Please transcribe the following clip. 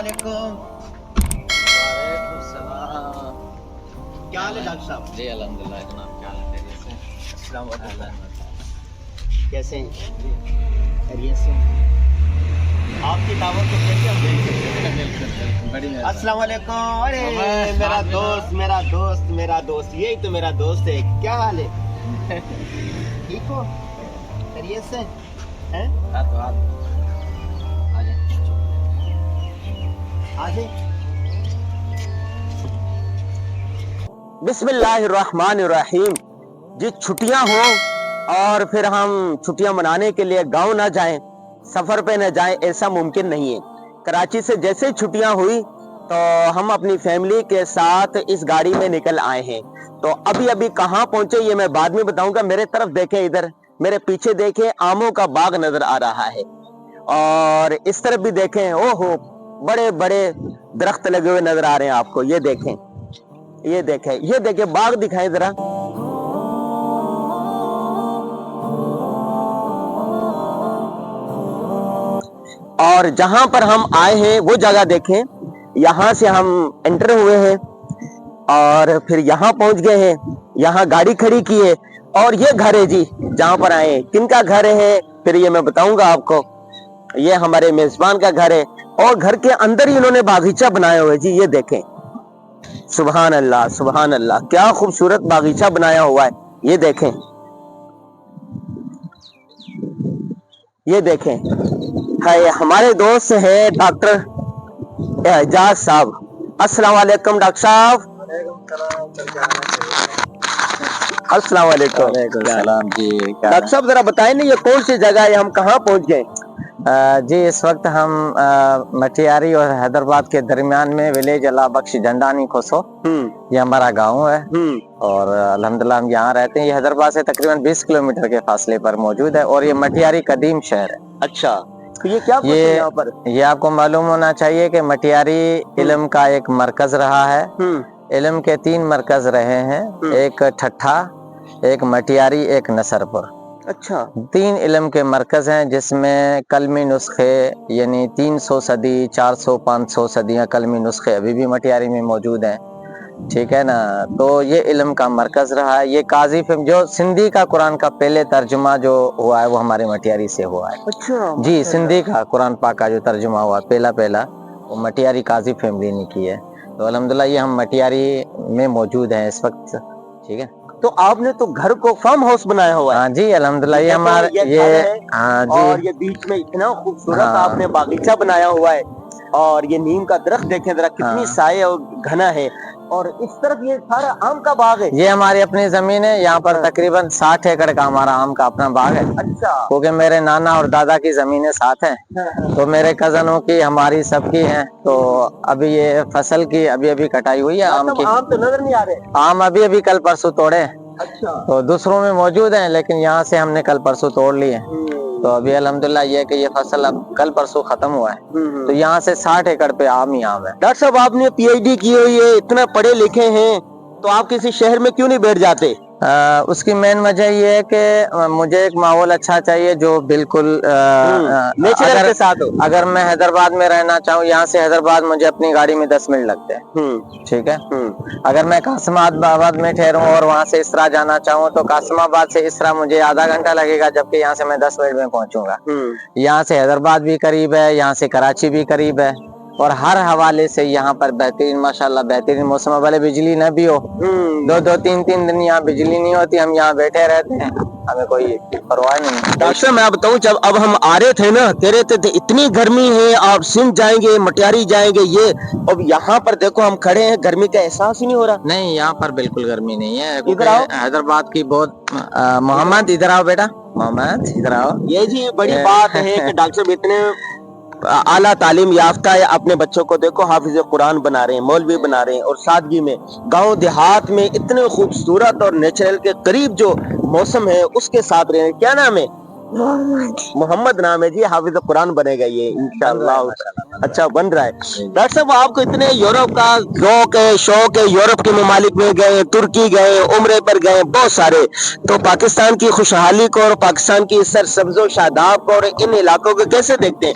علیکم۔ وعلیکم السلام۔ کیا حال ہے ڈاکٹر صاحب؟ جی الحمدللہ جناب، کیا حال ہے؟ خیریت سے؟ السلام علیکم۔ کیسے ہیں؟ خیریت سے؟ آپ کی دعوت کو کیسے ہم دیں گے؟ بالکل بڑی مہربانی۔ السلام علیکم۔ ارے میرا دوست میرا دوست میرا دوست، یہی تو میرا دوست ہے۔ کیا حال ہے؟ ٹھیک ہو؟ خیریت سے ہیں؟ ہاتھ تو ہاتھ آ جائیں۔ آجے۔ بسم اللہ الرحمن الرحیم۔ جی چھٹیاں ہوں اور پھر ہم چھٹیاں منانے کے لیے گاؤں نہ جائیں، سفر پہ نہ جائیں، ایسا ممکن نہیں ہے۔ کراچی سے جیسے چھٹیاں ہوئی تو ہم اپنی فیملی کے ساتھ اس گاڑی میں نکل آئے ہیں۔ تو ابھی کہاں پہنچے یہ میں بعد میں بتاؤں گا۔ میرے طرف دیکھیں، ادھر میرے پیچھے دیکھیں، آموں کا باغ نظر آ رہا ہے، اور اس طرف بھی دیکھیں، او ہو بڑے بڑے درخت لگے ہوئے نظر آ رہے ہیں آپ کو۔ یہ دیکھیں یہ دیکھیں باغ دکھائیں ذرا۔ اور جہاں پر ہم آئے ہیں وہ جگہ دیکھیں، یہاں سے ہم انٹر ہوئے ہیں اور پھر یہاں پہنچ گئے ہیں، یہاں گاڑی کھڑی کی ہے، اور یہ گھر ہے جی جہاں پر آئے ہیں۔ کن کا گھر ہے پھر یہ میں بتاؤں گا آپ کو۔ یہ ہمارے میزبان کا گھر ہے، اور گھر کے اندر ہی انہوں نے باغیچہ بنایا ہوا ہے جی۔ یہ دیکھیں، سبحان اللہ سبحان اللہ، کیا خوبصورت باغیچہ بنایا ہوا ہے۔ یہ دیکھیں ہے ہمارے دوست ہے ڈاکٹر اعجاز صاحب۔ السلام علیکم ڈاکٹر صاحب۔ السلام علیکم۔ وعلیکم السلام جی۔ ڈاکٹر صاحب ذرا بتائیں نا یہ کون سی جگہ ہے، ہم کہاں پہنچ گئے؟ جی اس وقت ہم مٹیاری اور حیدرآباد کے درمیان میں ولیج اللہ بخش جھنڈانی کھوسو، یہ ہمارا گاؤں ہے، اور الحمدللہ ہم یہاں رہتے ہیں۔ یہ حیدرآباد سے تقریباً 20 کلومیٹر کے فاصلے پر موجود ہے، اور یہ مٹیاری قدیم شہر ہے۔ اچھا، تو یہ کیا کچھ ہے یہاں پر؟ یہ آپ کو معلوم ہونا چاہیے کہ مٹیاری علم کا ایک مرکز رہا ہے۔ علم کے 3 مرکز رہے ہیں، ایک ٹھٹھا، ایک مٹیاری، ایک نصرپور۔ اچھا، 3 علم کے مرکز ہیں، جس میں کلمی نسخے یعنی 300 صدی 400 500 صدیاں کلمی نسخے ابھی بھی مٹیاری میں موجود ہیں، ٹھیک ہے نا۔ تو یہ علم کا مرکز رہا ہے۔ یہ قاضی جو سندھی کا قرآن کا پہلے ترجمہ جو ہوا ہے وہ ہمارے مٹیاری سے ہوا ہے۔ اچھا جی سندھی کا قرآن پاک کا جو ترجمہ ہوا پہلا وہ مٹیاری قاضی فیملی نے کی ہے۔ تو الحمدللہ یہ ہم مٹیاری میں موجود ہیں اس وقت، ٹھیک ہے۔ تو آپ نے تو گھر کو فارم ہاؤس بنایا ہوا ہے؟ ہاں جی الحمدللہ، یہ ہمارا ہاں جی، اور یہ بیچ میں اتنا خوبصورت آپ نے باغیچہ بنایا ہوا ہے، اور یہ نیم کا درخت دیکھیں ذرا کتنی سائے اور گھنا ہے، اور اس طرف یہ سارا آم کا باغ ہے۔ یہ ہماری اپنی زمین ہے، یہاں پر تقریباً 60 ایکڑ کا ہمارا آم کا اپنا باغ ہے۔ اچھا، کیونکہ میرے نانا اور دادا کی زمینیں ساتھ ہیں، تو میرے کزنوں کی ہماری سب کی ہیں۔ تو ابھی یہ فصل کی ابھی کٹائی ہوئی ہے آم کی۔ آم تو نظر نہیں آ رہے؟ آم ابھی کل پرسوں توڑے، اچھا، تو دوسروں میں موجود ہیں، لیکن یہاں سے ہم نے کل پرسوں توڑ لیے۔ تو ابھی الحمدللہ یہ کہ یہ فصل اب کل پرسوں ختم ہوا ہے، تو یہاں سے 60 ایکڑ پہ آم ہی آم ہے۔ ڈاکٹر صاحب آپ نے پی ایچ ڈی کی ہوئی ہے، اتنا پڑھے لکھے ہیں، تو آپ کسی شہر میں کیوں نہیں بیٹھ جاتے؟ اس کی مین وجہ یہ ہے کہ مجھے ایک ماحول اچھا چاہیے جو بالکل نیچرل کے ساتھ ہو۔ اگر میں حیدرآباد میں رہنا چاہوں، یہاں سے حیدرآباد مجھے اپنی گاڑی میں 10 منٹ لگتے ہیں، ٹھیک ہے۔ اگر میں قاسم آباد میں ٹھہروں اور وہاں سے اسرا جانا چاہوں تو قاسم آباد سے اسرا مجھے آدھا گھنٹہ لگے گا، جبکہ یہاں سے میں 10 منٹ میں پہنچوں گا۔ یہاں سے حیدرآباد بھی قریب ہے، یہاں سے کراچی بھی قریب ہے، اور ہر حوالے سے یہاں پر بہترین ماشاءاللہ بہترین موسم ہے۔ بھلے بجلی نہ بھی ہو، 2 3 دن یہاں بجلی نہیں ہوتی، ہم یہاں بیٹھے رہتے ہیں، ہمیں کوئی پرواہ نہیں۔ ڈاکٹر صاحب میں بتاؤں، جب اب ہم آ رہے تھے نا، کہہ رہے تھے اتنی گرمی ہے، آپ سندھ جائیں گے مٹیاری جائیں گے، یہ اب یہاں پر دیکھو ہم کھڑے ہیں، گرمی کا احساس ہی نہیں ہو رہا۔ نہیں یہاں پر بالکل گرمی نہیں ہے، ادھر آؤ، حیدرآباد کی بہت محمد ادھر آؤ بیٹا، محمد ادھر آؤ۔ یہ جی بڑی بات ہے کہ ڈاکٹر صاحب اتنے اعلیٰ تعلیم یافتہ ہے، اپنے بچوں کو دیکھو حافظ قرآن بنا رہے ہیں، مولوی بنا رہے ہیں، اور سادگی میں گاؤں دیہات میں اتنے خوبصورت اور نیچرل کے قریب جو موسم ہے اس کے ساتھ رہے ہیں۔ کیا نام ہے؟ محمد نام ہے جی، حافظ قرآن بنے گا یہ انشاءاللہ۔ اچھا بن رہا ہے۔ ڈاکٹر صاحب آپ کو اتنے یورپ کا ذوق ہے، شوق ہے، یورپ کے ممالک میں گئے، ترکی گئے، عمرے پر گئے، بہت سارے، تو پاکستان کی خوشحالی کو اور پاکستان کی سرسبز و شاداب کو اور ان علاقوں کو کیسے دیکھتے ہیں؟